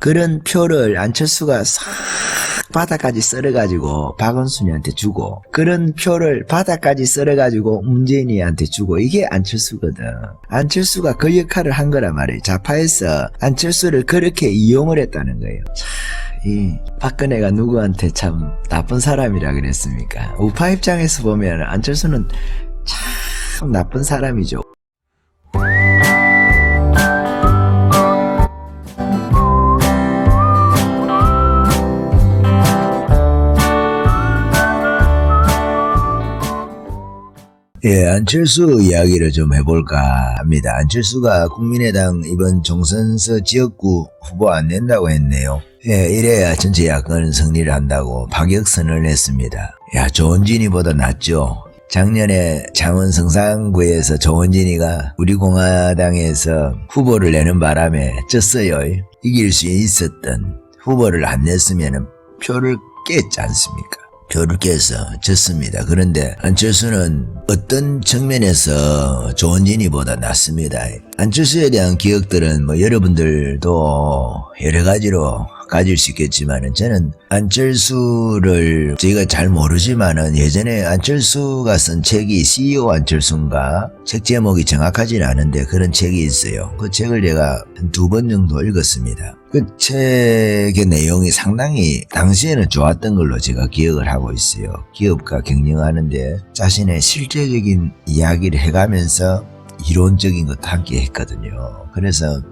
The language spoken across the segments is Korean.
그런 표를 안철수가 싹 바닥까지 썰어가지고 박원순이한테 주고, 그런 표를 바닥까지 썰어가지고 문재인이한테 주고, 이게 안철수거든. 안철수가 그 역할을 한 거란 말이에요. 좌파에서 안철수를 그렇게 이용을 했다는 거예요. 이 박근혜가 누구한테 참 나쁜 사람이라 그랬습니까? 우파 입장에서 보면 안철수는 참 나쁜 사람이죠. 예, 안철수 이야기를 좀 해볼까 합니다. 안철수가 국민의당 이번 총선서 지역구 후보 안 낸다고 했네요. 예, 이래야 전체 야권 승리를 한다고 파격선언을 했습니다. 야, 조원진이보다 낫죠. 작년에 창원 성산구에서 조원진이가 우리 공화당에서 후보를 내는 바람에 졌어요. 이길 수 있었던 후보를 안 냈으면 표를 깼지 않습니까? 표를 깨서 졌습니다. 그런데 안철수는 어떤 측면에서 조원진이보다 낫습니다. 안철수에 대한 기억들은 여러분들도 여러 가지로 가질 수 있겠지만은, 저는 안철수를 저희가 잘 모르지만은 예전에 안철수가 쓴 책이 CEO 안철수인가, 책 제목이 정확하지는 않은데 그런 책이 있어요. 그 책을 제가 한 2번 정도 읽었습니다. 그 책의 내용이 상당히 당시에는 좋았던 걸로 제가 기억을 하고 있어요. 기업과 경영하는데 자신의 실제적인 이야기를 해가면서 이론적인 것도 함께 했거든요. 그래서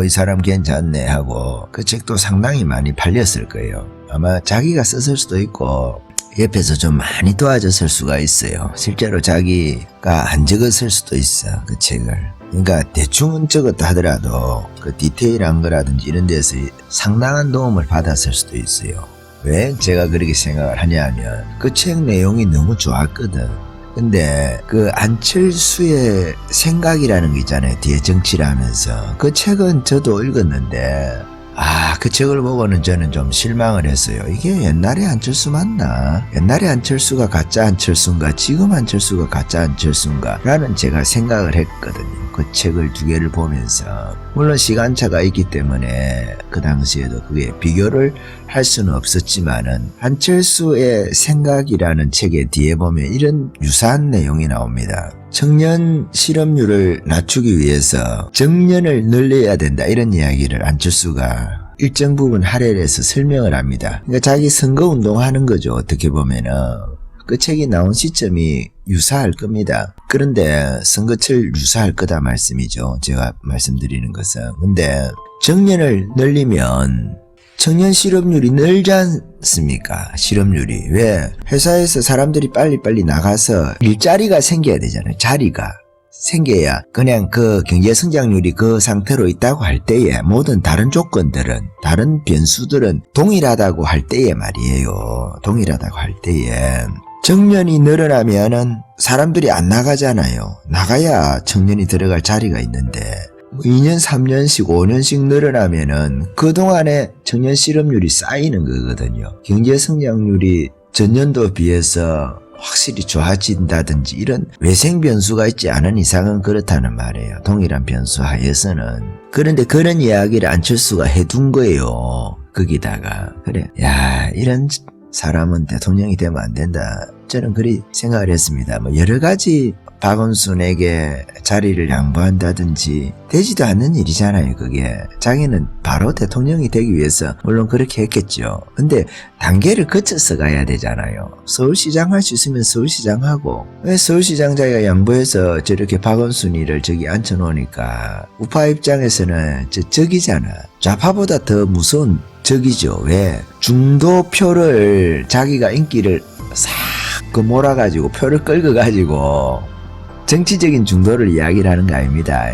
이 사람 괜찮네 하고, 그 책도 상당히 많이 팔렸을 거예요. 아마 자기가 썼을 수도 있고 옆에서 좀 많이 도와줬을 수가 있어요. 실제로 자기가 안 적었을 수도 있어, 그 책을. 그러니까 대충은 적었다 하더라도 그 디테일한 거라든지 이런 데서 상당한 도움을 받았을 수도 있어요. 왜 제가 그렇게 생각을 하냐면, 그 책 내용이 너무 좋았거든. 근데 그 안철수의 생각이라는 게 있잖아요. 뒤에 정치를 하면서. 그 책은 저도 읽었는데, 그 책을 보고는 저는 좀 실망을 했어요. 이게 옛날에 안철수 맞나? 옛날에 안철수가 가짜 안철수인가? 지금 안철수가 가짜 안철수인가? 라는 제가 생각을 했거든요. 그 책을 2개를 보면서. 물론 시간차가 있기 때문에 그 당시에도 그게 비교를 할 수는 없었지만은, 안철수의 생각이라는 책의 뒤에 보면 이런 유사한 내용이 나옵니다. 청년 실업률을 낮추기 위해서 정년을 늘려야 된다, 이런 이야기를 안철수가 일정 부분 할애를 해서 설명을 합니다. 그러니까 자기 선거운동하는 거죠. 어떻게 보면은 그 책이 나온 시점이 유사할 겁니다. 그런데 선거철 유사할 거다 말씀이죠. 제가 말씀드리는 것은. 근데 정년을 늘리면 청년 실업률이 늘지 않습니까? 실업률이. 왜? 회사에서 사람들이 빨리빨리 나가서 일자리가 생겨야 되잖아요. 자리가 생겨야 그냥 그 경제 성장률이 그 상태로 있다고 할 때에 모든 다른 조건들은, 다른 변수들은 동일하다고 할 때에 말이에요. 동일하다고 할 때에 정년이 늘어나면은 사람들이 안 나가잖아요. 나가야 청년이 들어갈 자리가 있는데 2년, 3년씩, 5년씩 늘어나면은 그동안에 청년 실업률이 쌓이는 거거든요. 경제 성장률이 전년도에 비해서 확실히 좋아진다든지 이런 외생 변수가 있지 않은 이상은 그렇다는 말이에요. 동일한 변수 하에서는. 그런데 그런 이야기를 안철수가 해둔 거예요. 거기다가. 그래, 야, 이런 사람은 대통령이 되면 안 된다. 저는 그리 생각을 했습니다. 여러 가지 박원순에게 자리를 양보한다든지 되지도 않는 일이잖아요. 그게 자기는 바로 대통령이 되기 위해서 물론 그렇게 했겠죠. 근데 단계를 거쳐서 가야 되잖아요. 서울시장 할 수 있으면 서울시장 하고, 왜 서울시장 자기가 양보해서 저렇게 박원순이를 저기 앉혀놓으니까 우파 입장에서는 적이잖아. 좌파보다 더 무서운 적이죠. 왜? 중도표를 자기가 인기를 싹 몰아가지고 표를 끌어가지고 정치적인 중도를 이야기를 하는 거 아닙니다.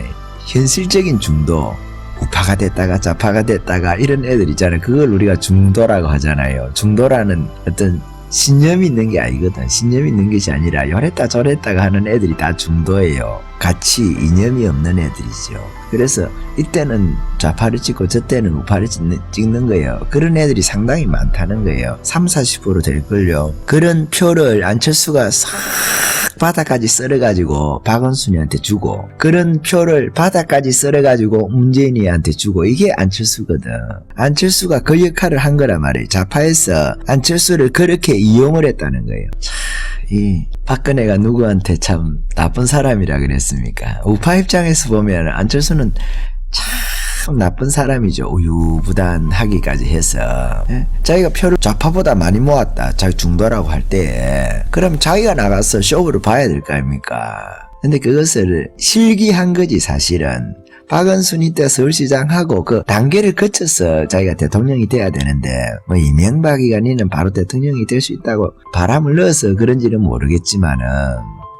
현실적인 중도, 우파가 됐다가 좌파가 됐다가 이런 애들 있잖아요. 그걸 우리가 중도라고 하잖아요. 중도라는 어떤 신념이 있는 게 아니거든. 신념이 있는 것이 아니라 요랬다 저랬다가 하는 애들이 다 중도예요. 같이 이념이 없는 애들이죠. 그래서 이때는 좌파를 찍고 저때는 우파를 찍는 거예요. 그런 애들이 상당히 많다는 거예요. 30-40% 될걸요. 그런 표를 안철수가 싹 바닥까지 썰어가지고 박원순이한테 주고 그런 표를 바닥까지 썰어가지고 문재인이한테 주고 이게 안철수거든. 안철수가 그 역할을 한 거란 말이에요. 좌파에서 안철수를 그렇게 이용을 했다는 거예요. 이 박근혜가 누구한테 참 나쁜 사람이라 그랬습니까? 우파 입장에서 보면 안철수는 참 나쁜 사람이죠. 우유부단하기까지 해서 자기가 표를 좌파보다 많이 모았다. 자기 중도라고 할 때 그럼 자기가 나가서 쇼부를 봐야 될 거 아닙니까? 근데 그것을 실기한 거지 사실은. 박원순이 때 서울시장하고 그 단계를 거쳐서 자기가 대통령이 돼야 되는데 뭐 이명박이가 니는 바로 대통령이 될 수 있다고 바람을 넣어서 그런지는 모르겠지만은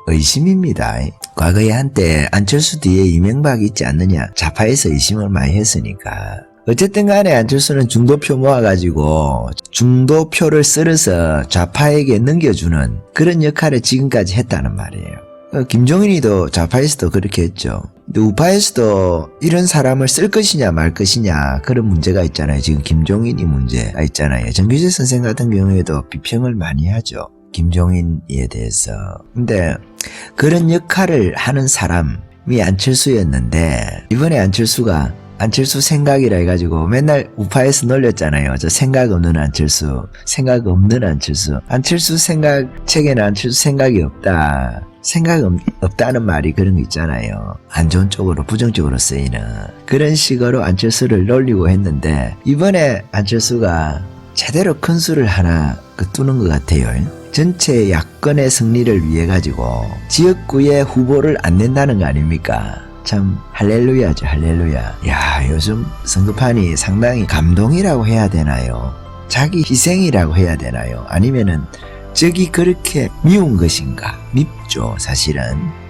의심입니다. 과거에 한때 안철수 뒤에 이명박이 있지 않느냐 좌파에서 의심을 많이 했으니까. 어쨌든 간에 안철수는 중도표 모아가지고 중도표를 쓸어서 좌파에게 넘겨주는 그런 역할을 지금까지 했다는 말이에요. 김종인이도 좌파에서도 그렇게 했죠. 근데 우파에서도 이런 사람을 쓸 것이냐 말 것이냐 그런 문제가 있잖아요. 지금 김종인이 문제가 있잖아요. 정규재 선생 같은 경우에도 비평을 많이 하죠. 김종인에 대해서. 근데 그런 역할을 하는 사람이 안철수였는데 이번에 안철수가 안철수 생각이라 해가지고 맨날 우파에서 놀렸잖아요. 저 생각 없는 안철수, 생각 없는 안철수. 안철수 생각 책에는 안철수 생각이 없다. 생각 없다는 말이 그런 거 있잖아요. 안 좋은 쪽으로 부정적으로 쓰이는 그런 식으로 안철수를 놀리고 했는데 이번에 안철수가 제대로 큰 수를 하나 뚜는 것 같아요. 전체 야권의 승리를 위해 가지고 지역구의 후보를 안 낸다는 거 아닙니까? 참 할렐루야죠. 할렐루야. 야, 요즘 선거판이 상당히 감동이라고 해야 되나요? 자기 희생이라고 해야 되나요? 아니면은 적이 그렇게 미운 것인가? 밉죠, 사실은.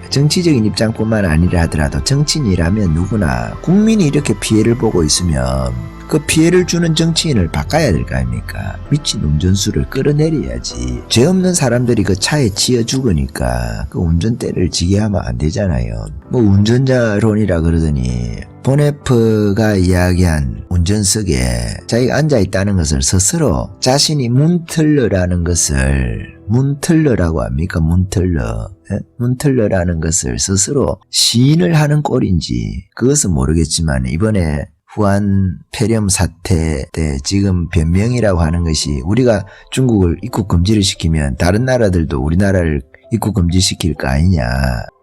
정치적인 입장뿐만 아니라 하더라도 정치인이라면 누구나 국민이 이렇게 피해를 보고 있으면 그 피해를 주는 정치인을 바꿔야 될 거 아닙니까? 미친 운전수를 끌어내려야지. 죄 없는 사람들이 그 차에 치여 죽으니까 그 운전대를 지게 하면 안 되잖아요. 뭐 운전자론이라 그러더니 보네프가 이야기한 운전석에 자기가 앉아있다는 것을 스스로 자신이 문틀러라는 것을 문틀러라고 합니까? 문틀러. 문틀러라는 것을 스스로 시인을 하는 꼴인지 그것은 모르겠지만 이번에 후안 폐렴 사태 때 지금 변명이라고 하는 것이 우리가 중국을 입국 금지를 시키면 다른 나라들도 우리나라를 입국 금지시킬 거 아니냐.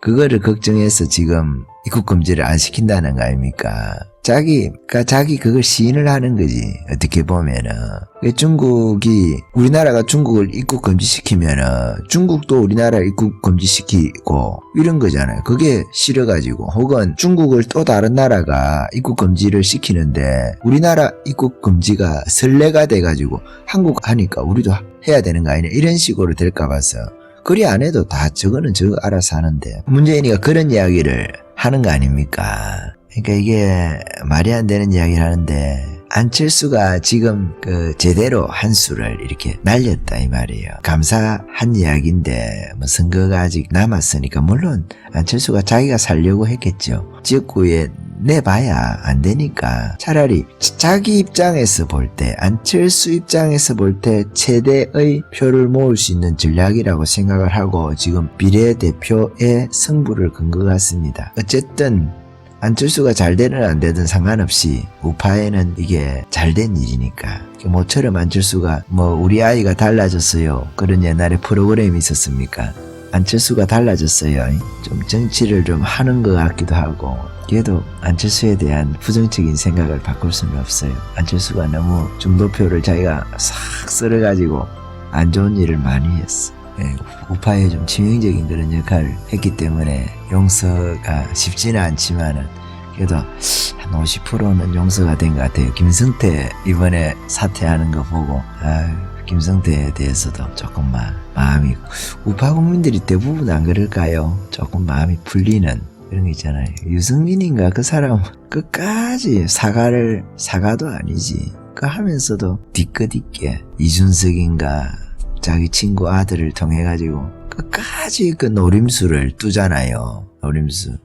그거를 걱정해서 지금 입국 금지를 안 시킨다는 거 아닙니까? 자기 그걸 시인을 하는 거지. 어떻게 보면은. 우리나라가 중국을 입국 금지시키면은 중국도 우리나라를 입국 금지시키고 이런 거잖아요. 그게 싫어가지고 혹은 중국을 또 다른 나라가 입국 금지를 시키는데 우리나라 입국 금지가 선례가 돼가지고 한국 하니까 우리도 해야 되는 거 아니냐. 이런 식으로 될까 봐서. 그리 안 해도 다 저거는 저거 알아서 하는데 문재인이가 그런 이야기를 하는 거 아닙니까? 그러니까 이게 말이 안 되는 이야기를 하는데 안철수가 지금 제대로 한 수를 이렇게 날렸다 이 말이에요. 감사한 이야기인데 뭐 선거가 아직 남았으니까 물론 안철수가 자기가 살려고 했겠죠. 지역구에 내봐야 안 되니까 차라리 자기 입장에서 볼 때 안철수 입장에서 볼 때 최대의 표를 모을 수 있는 전략이라고 생각을 하고 지금 비례대표의 승부를 건 것 같습니다. 어쨌든 안철수가 잘 되든 안 되든 상관없이 우파에는 이게 잘된 일이니까. 모처럼 안철수가 우리 아이가 달라졌어요. 그런 옛날에 프로그램이 있었습니까? 안철수가 달라졌어요. 좀 정치를 좀 하는 것 같기도 하고 그래도 안철수에 대한 부정적인 생각을 바꿀 수는 없어요. 안철수가 너무 중도표를 자기가 싹 썰어가지고 안 좋은 일을 많이 했어. 우파에 좀 치명적인 그런 역할을 했기 때문에 용서가 쉽지는 않지만은 그래도 한 50%는 용서가 된 것 같아요. 김성태 이번에 사퇴하는 거 보고 김성태에 대해서도 조금만 마음이 우파 국민들이 대부분 안 그럴까요? 조금 마음이 풀리는 그런 거 있잖아요. 유승민인가 그 사람 끝까지 사과도 아니지. 그 하면서도 뒤끝 있게 이준석인가 자기 친구 아들을 통해 가지고 끝까지 그 노림수를 두잖아요. 노림수.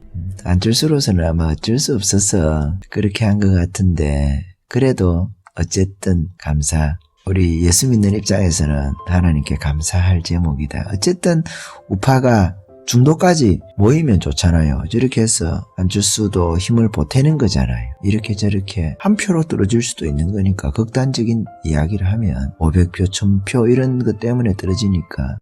안철수로서는 아마 어쩔 수 없어서 그렇게 한 것 같은데 그래도 어쨌든 우리 예수 믿는 입장에서는 하나님께 감사할 제목이다. 어쨌든 우파가 중도까지 모이면 좋잖아요. 저렇게 해서 안철수도 힘을 보태는 거잖아요. 이렇게 저렇게 한 표로 떨어질 수도 있는 거니까 극단적인 이야기를 하면 500표, 1000표 이런 것 때문에 떨어지니까